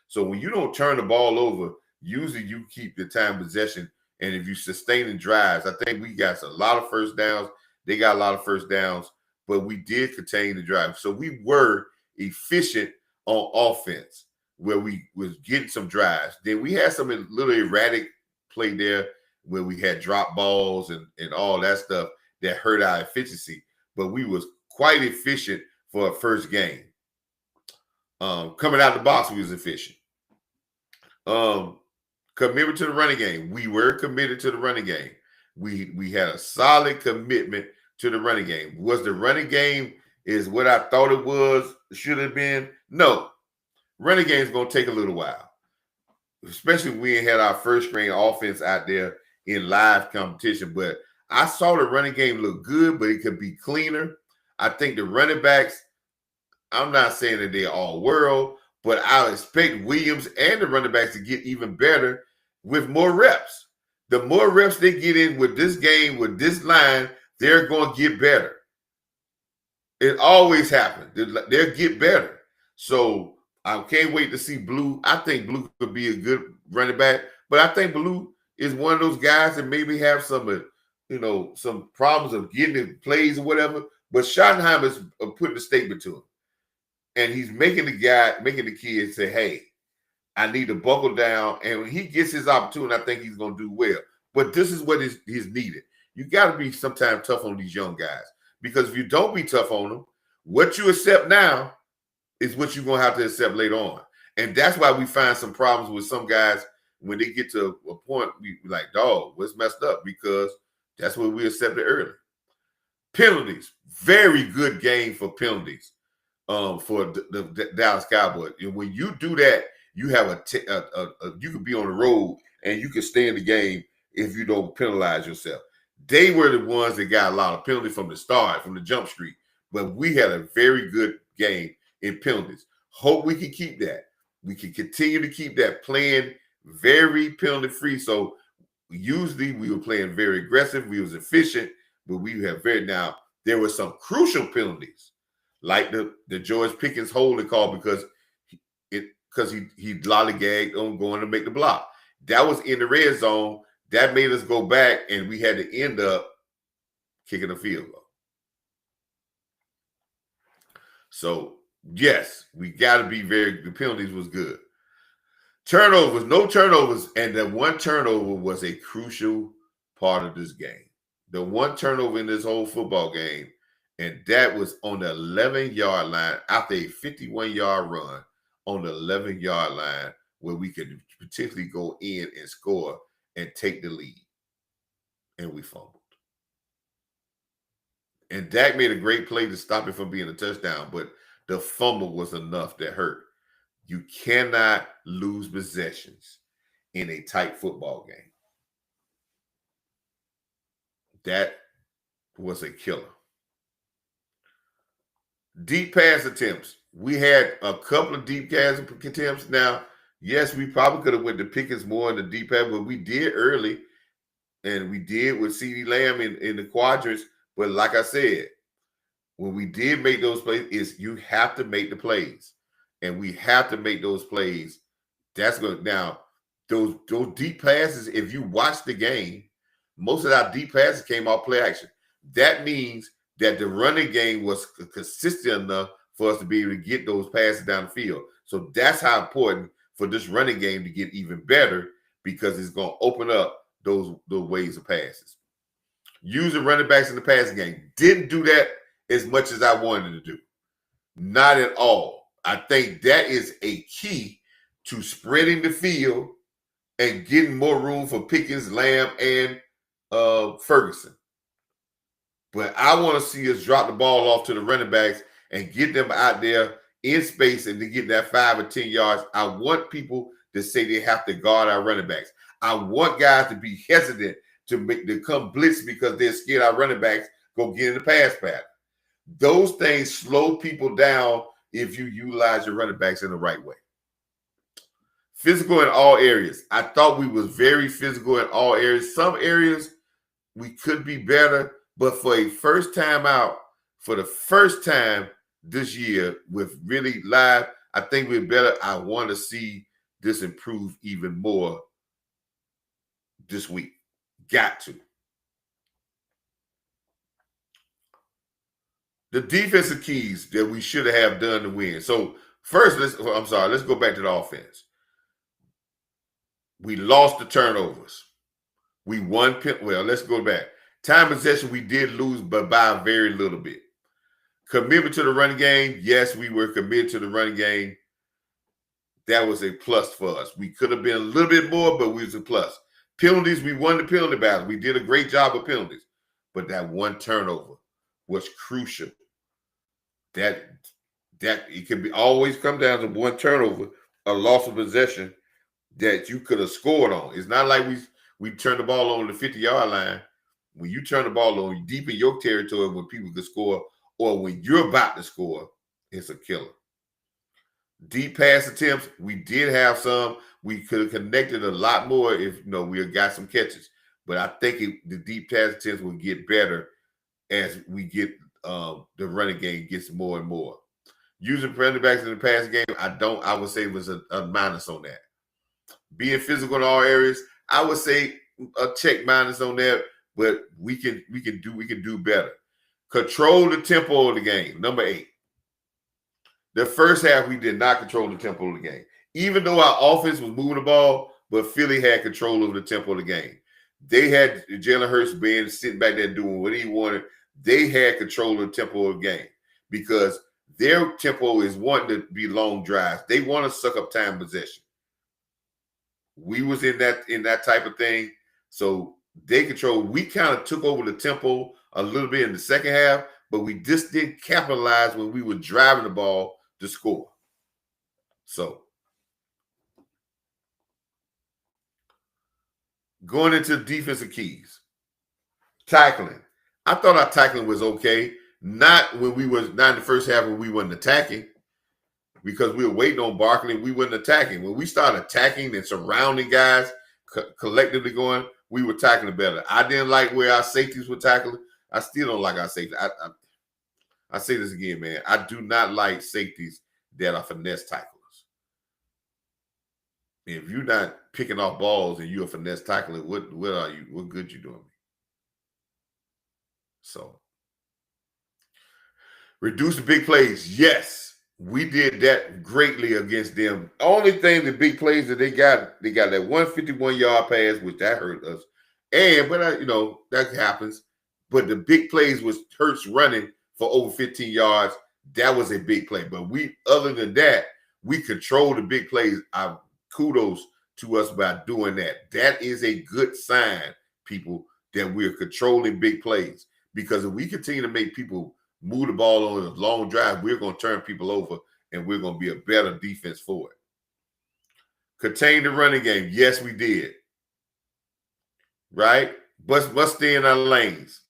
So when you don't turn the ball over, usually you keep the time possession. And if you sustain the drives, I think we got a lot of first downs. They got a lot of first downs, but we did contain the drive. So we were efficient on offense where we was getting some drives. Then we had some little erratic play there where we had drop balls and all that stuff that hurt our efficiency. But we was quite efficient for a first game. Coming out the box, we was efficient. Commitment to the running game. We were committed to the running game. We had a solid commitment to the running game. Was the running game is what I thought it was, should have been? No. Running game is going to take a little while, especially when we had our first string offense out there in live competition. But I saw the running game look good, but it could be cleaner. I think the running backs, I'm not saying that they're all world, but I expect Williams and the running backs to get even better with more reps. The more reps they get in with this game, with this line, they're going to get better. It always happens. They'll get better. So I can't wait to see Blue. I think Blue could be a good running back, but I think Blue is one of those guys that maybe have some, some problems of getting the plays or whatever. But Schottenheimer is putting a statement to him. And he's making the kid say, hey, I need to buckle down. And when he gets his opportunity, I think he's going to do well. But this is what is needed. You got to be sometimes tough on these young guys. Because if you don't be tough on them, what you accept now is what you're going to have to accept later on. And that's why we find some problems with some guys when they get to a point, we like, dog, what's messed up? Because that's what we accepted early. Penalties. Very good game for penalties. For the Dallas Cowboys. And when you do that, you have you could be on the road and you can stay in the game if you don't penalize yourself. They were the ones that got a lot of penalties from the start, from the jump street. But we had a very good game in penalties. Hope we can keep that. We can continue to keep that playing very penalty free. So usually we were playing very aggressive. We was efficient, but we have now there were some crucial penalties, like the George Pickens holding call because he lollygagged on going to make the block. That was in the red zone. That made us go back, and we had to end up kicking a field goal. So, yes, we got to be the penalties was good. Turnovers, no turnovers, and the one turnover was a crucial part of this game. The one turnover in this whole football game, and that was on the 11-yard line after a 51-yard run on the 11-yard line where we could potentially go in and score and take the lead. And we fumbled. And Dak made a great play to stop it from being a touchdown, but the fumble was enough that hurt. You cannot lose possessions in a tight football game. That was a killer. Deep pass attempts. We had a couple of deep pass attempts. Now, yes, we probably could have went to Pickens more in the deep pass, but we did early, and we did with CeeDee Lamb in the quadrants. But like I said, when we did make those plays, is you have to make the plays, and we have to make those plays. That's good. Now, those deep passes, if you watch the game, most of our deep passes came off play action. That means that the running game was consistent enough for us to be able to get those passes down the field. So that's how important for this running game to get even better, because it's going to open up those ways of passes. Using running backs in the passing game. Didn't do that as much as I wanted to do. Not at all. I think that is a key to spreading the field and getting more room for Pickens, Lamb, and Ferguson. But I want to see us drop the ball off to the running backs and get them out there in space and to get that 5 or 10 yards. I want people to say they have to guard our running backs. I want guys to be hesitant to come blitz because they're scared our running backs go get in the pass pattern. Those things slow people down if you utilize your running backs in the right way. Physical in all areas. I thought we was very physical in all areas. Some areas we could be better, but for a first time out, for the first time this year with really live, I think we're better. I want to see this improve even more this week. Got to. The defensive keys that we should have done to win. So first, let's go back to the offense. We lost the turnovers. We won. Well, let's go back. Time possession, we did lose, but by a very little bit. Commitment to the running game. Yes, we were committed to the running game. That was a plus for us. We could have been a little bit more, but we was a plus. Penalties, we won the penalty battle. We did a great job of penalties. But that one turnover was crucial. That it can be always come down to one turnover, a loss of possession that you could have scored on. It's not like we turn the ball on the 50-yard line. When you turn the ball on deep in your territory when people could score, or when you're about to score, it's a killer. Deep pass attempts, we did have some. We could have connected a lot more if we had got some catches. But I think the deep pass attempts will get better as we get the running game gets more and more. Using running backs in the pass game, I would say it was a minus on that. Being physical in all areas, I would say a check minus on that, but we can do better. Control the tempo of the game. Number 8. The first half, we did not control the tempo of the game. Even though our offense was moving the ball, but Philly had control over the tempo of the game. They had Jalen Hurts being sitting back there doing what he wanted. They had control of the tempo of the game because their tempo is wanting to be long drives. They want to suck up time possession. We was in that type of thing. So they control. We kind of took over the tempo a little bit in the second half, but we just didn't capitalize when we were driving the ball to score. So going into defensive keys. Tackling. I thought our tackling was okay. Not in the first half when we wasn't attacking, because we were waiting on Barkley and we weren't attacking. When we started attacking and surrounding guys, collectively going, we were tackling better. I didn't like where our safeties were tackling. I still don't like our safeties. I say this again, man. I do not like safeties that are finesse tacklers. If you're not picking off balls and you're a finesse tackler, what are you? What good you doing me? So reduce the big plays. Yes, we did that greatly against them. Only thing, the big plays that they got that 151-yard pass, which that hurt us. But that happens. But the big plays was Hurts running for over 15 yards. That was a big play. But other than that, we controlled the big plays. Kudos to us by doing that. That is a good sign, people, that we're controlling big plays. Because if we continue to make people move the ball on a long drive, we're going to turn people over, and we're going to be a better defense for it. Contain the running game. Yes, we did. Right? But must stay in our lanes.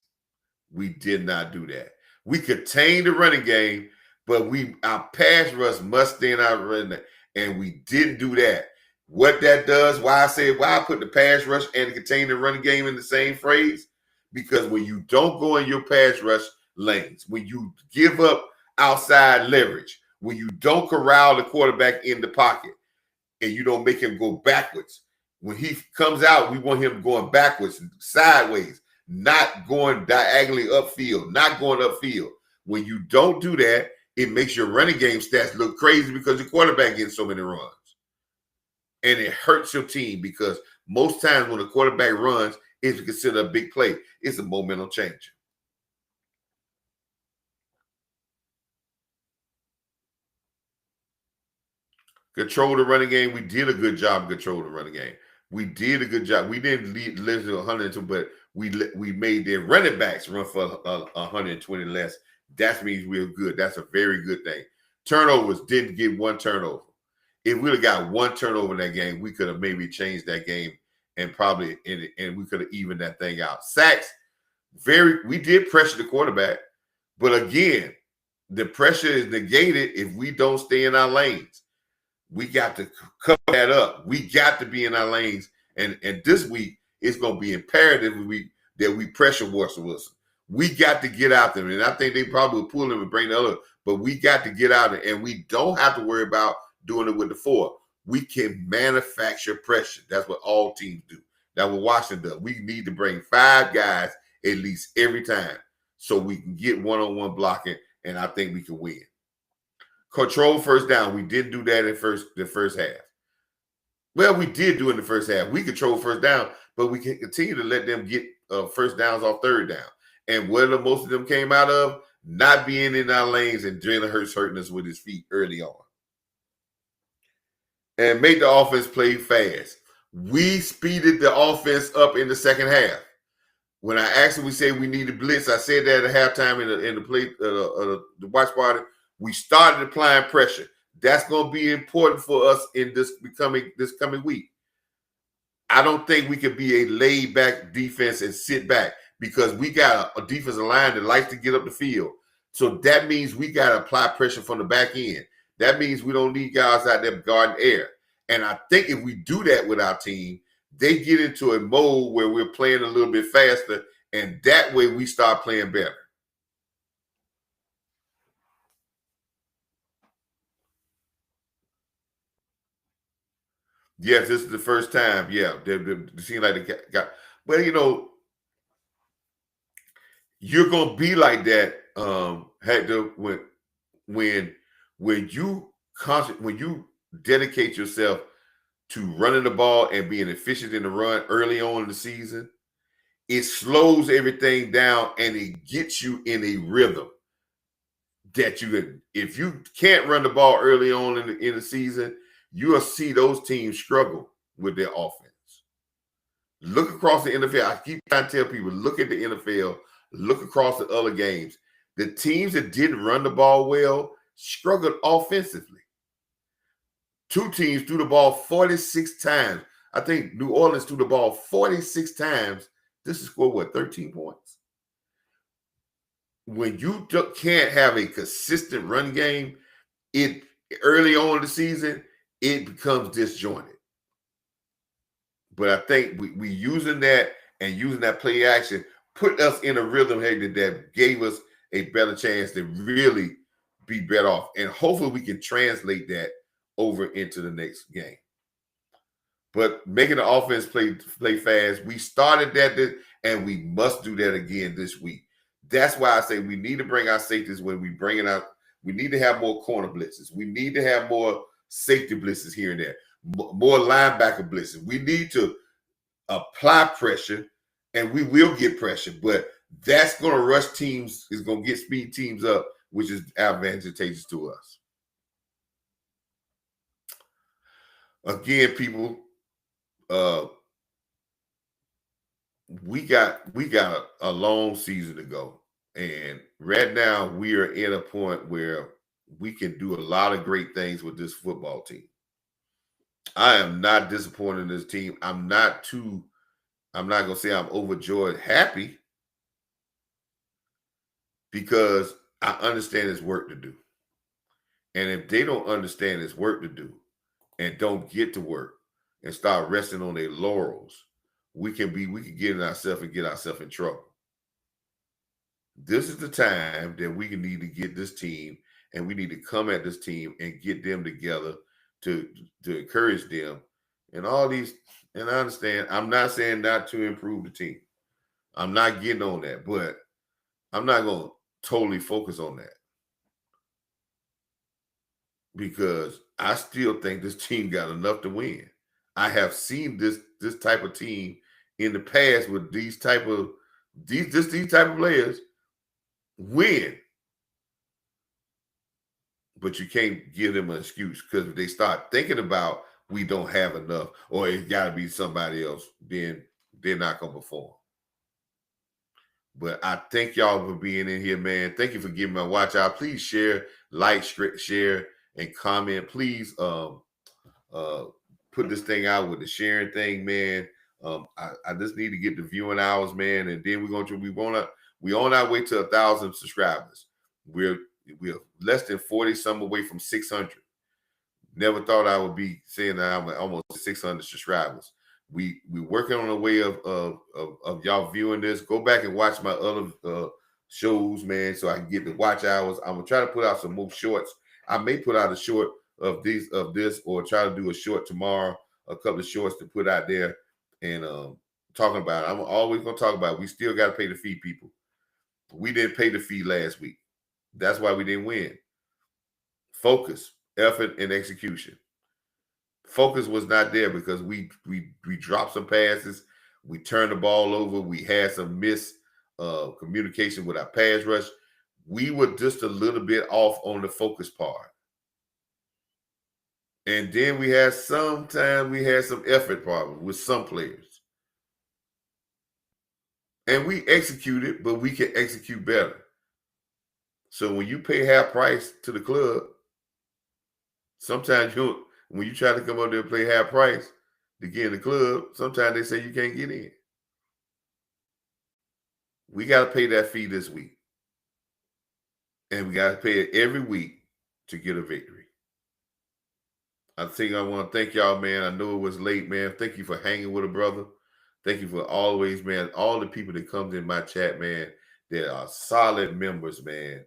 We did not do that. We contained the running game, but our pass rush must stay in our running, and we didn't do that. What that does, why I put the pass rush and the contain the running game in the same phrase, because when you don't go in your pass rush lanes, when you give up outside leverage, when you don't corral the quarterback in the pocket, and you don't make him go backwards, when he comes out, we want him going backwards, sideways, not going diagonally upfield, not going upfield. When you don't do that, it makes your running game stats look crazy because your quarterback gets so many runs. And it hurts your team, because most times when a quarterback runs, it's considered a big play. It's a momentum changer. Control the running game. We did a good job controlling the running game. We did a good job. We didn't live to 102, but we made their running backs run for 120 less. That means we're good. That's a very good thing. Turnovers, didn't get one turnover. If we'd have got one turnover in that game, we could have maybe changed that game and probably and we could have evened that thing out. Sacks, we did pressure the quarterback, but again, the pressure is negated if we don't stay in our lanes. We got to cover that up. We got to be in our lanes. And this week, it's going to be imperative that we pressure Wilson. We got to get out there. And I think they probably will pull him and bring the other. But we got to get out there. And we don't have to worry about doing it with the 4. We can manufacture pressure. That's what all teams do. That's what Washington does. We need to bring 5 guys at least every time so we can get one-on-one blocking, and I think we can win. Control first down. We didn't do that in the first half. Well, we did do it in the first half. We control first down, but we can continue to let them get first downs off third down. And where most of them came out of, not being in our lanes, and Jalen Hurts hurting us with his feet early on. And make the offense play fast. We speeded the offense up in the second half. When I actually said we needed blitz, I said that at halftime in the watch party. We started applying pressure. That's going to be important for us in this coming week. I don't think we could be a laid-back defense and sit back, because we got a defensive line that likes to get up the field. So that means we got to apply pressure from the back end. That means we don't need guys out there guarding air. And I think if we do that with our team, they get into a mode where we're playing a little bit faster, and that way we start playing better. Yes, this is the first time. Yeah, they seem like they got. Well, you're gonna be like that, Hector, when you dedicate yourself to running the ball and being efficient in the run early on in the season. It slows everything down and it gets you in a rhythm that if you can't run the ball early on in the season, you'll see those teams struggle with their offense. Look across the NFL. I keep trying to tell people, look at the NFL, look across the other games. The teams that didn't run the ball well struggled offensively. 2 teams threw the ball 46 times. I think New Orleans threw the ball 46 times. This is scored, 13 points? when you can't have a consistent run game, it early on in the season, it becomes disjointed. But I think we using that and using that play action put us in a rhythm that gave us a better chance to really be better off. And hopefully we can translate that over into the next game. But making the offense play fast, we started that and we must do that again this week. That's why I say we need to bring our safeties when we bring it out. We need to have more corner blitzes. We need to have more safety blitzes here and there, more linebacker blitzes. We need to apply pressure, and we will get pressure, but that's going to rush teams, is going to get speed teams up, which is advantageous to us. Again, people, we got a long season to go, and right now we are in a point where we can do a lot of great things with this football team. I am not disappointed in this team. I'm not gonna say I'm overjoyed happy, because I understand there's work to do. And if they don't understand there's work to do and don't get to work and start resting on their laurels, we can get in ourselves and get ourselves in trouble. This is the time that we need to get this team, and we need to come at this team and get them together to encourage them and all these. And I understand, I'm not saying not to improve the team. I'm not getting on that, but I'm not going to totally focus on that, because I still think this team got enough to win. I have seen this type of team in the past with these type of players win. But you can't give them an excuse, because if they start thinking about we don't have enough or it's got to be somebody else, then they're not going to perform. But I thank y'all for being in here, man. Thank you for giving me a watch out. Please share, like, share, and comment. Please put this thing out with the sharing thing, man. I just need to get the viewing hours, man, and then we on our way to 1,000 subscribers. We're less than 40 some away from 600. Never thought I would be saying that I'm almost 600 subscribers. We working on a way of y'all viewing this. Go back and watch my other shows, man, so I can get the watch hours. I'm gonna try to put out some more shorts. I may put out a short of this, or try to do a short tomorrow, a couple of shorts to put out there and talking about it. I'm always gonna talk about it. We still got to pay the fee, people. We didn't pay the fee last week. That's why we didn't win. Focus, effort, and execution. Focus was not there because we dropped some passes. We turned the ball over. We had some communication with our pass rush. We were just a little bit off on the focus part. And then we had some effort problem with some players. And we executed, but we can execute better. So when you pay half price to the club, sometimes when you try to come up there and play half price to get in the club, sometimes they say you can't get in. We got to pay that fee this week. And we got to pay it every week to get a victory. I think I want to thank y'all, man. I know it was late, man. Thank you for hanging with a brother. Thank you for always, man, all the people that comes in my chat, man, that are solid members, man.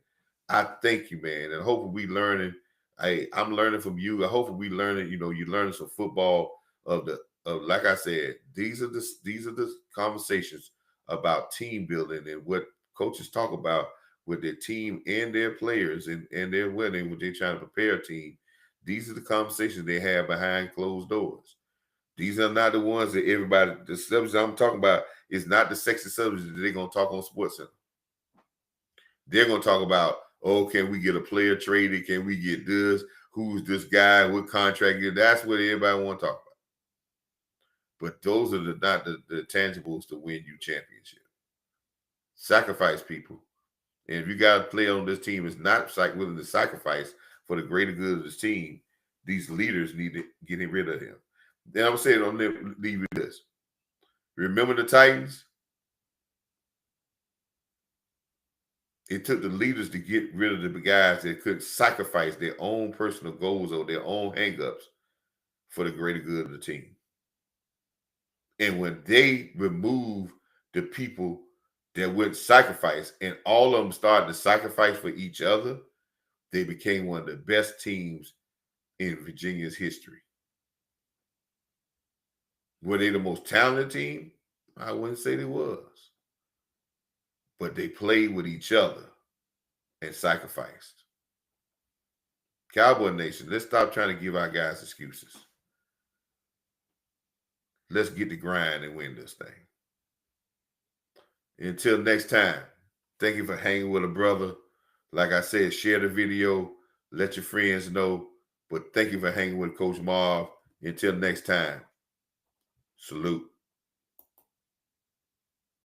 I thank you, man. And hopefully we learning. I'm learning from you. I hope we learning, you're learning some football of like I said, these are the conversations about team building and what coaches talk about with their team and their players and their winning when they're trying to prepare a team. These are the conversations they have behind closed doors. These are not the ones that the subjects I'm talking about is not the sexy subjects that they're going to talk on SportsCenter. They're going to talk about, can we get a player traded? Can we get this? Who's this guy? What contract? That's what everybody want to talk about. But those are not the tangibles to win you championship. Sacrifice people. And if you got a player on this team is not willing to sacrifice for the greater good of this team, these leaders need to get rid of him. Then I'm saying, I'll leave you this. Remember the Titans? It took the leaders to get rid of the guys that could sacrifice their own personal goals or their own hangups for the greater good of the team. And when they removed the people that wouldn't sacrifice, and all of them started to sacrifice for each other, they became one of the best teams in Virginia's history. Were they the most talented team? I wouldn't say they was. But they played with each other and sacrificed. Cowboy Nation, let's stop trying to give our guys excuses. Let's get the grind and win this thing. Until next time, thank you for hanging with a brother. Like I said, share the video, let your friends know. But thank you for hanging with Coach Marv. Until next time, salute.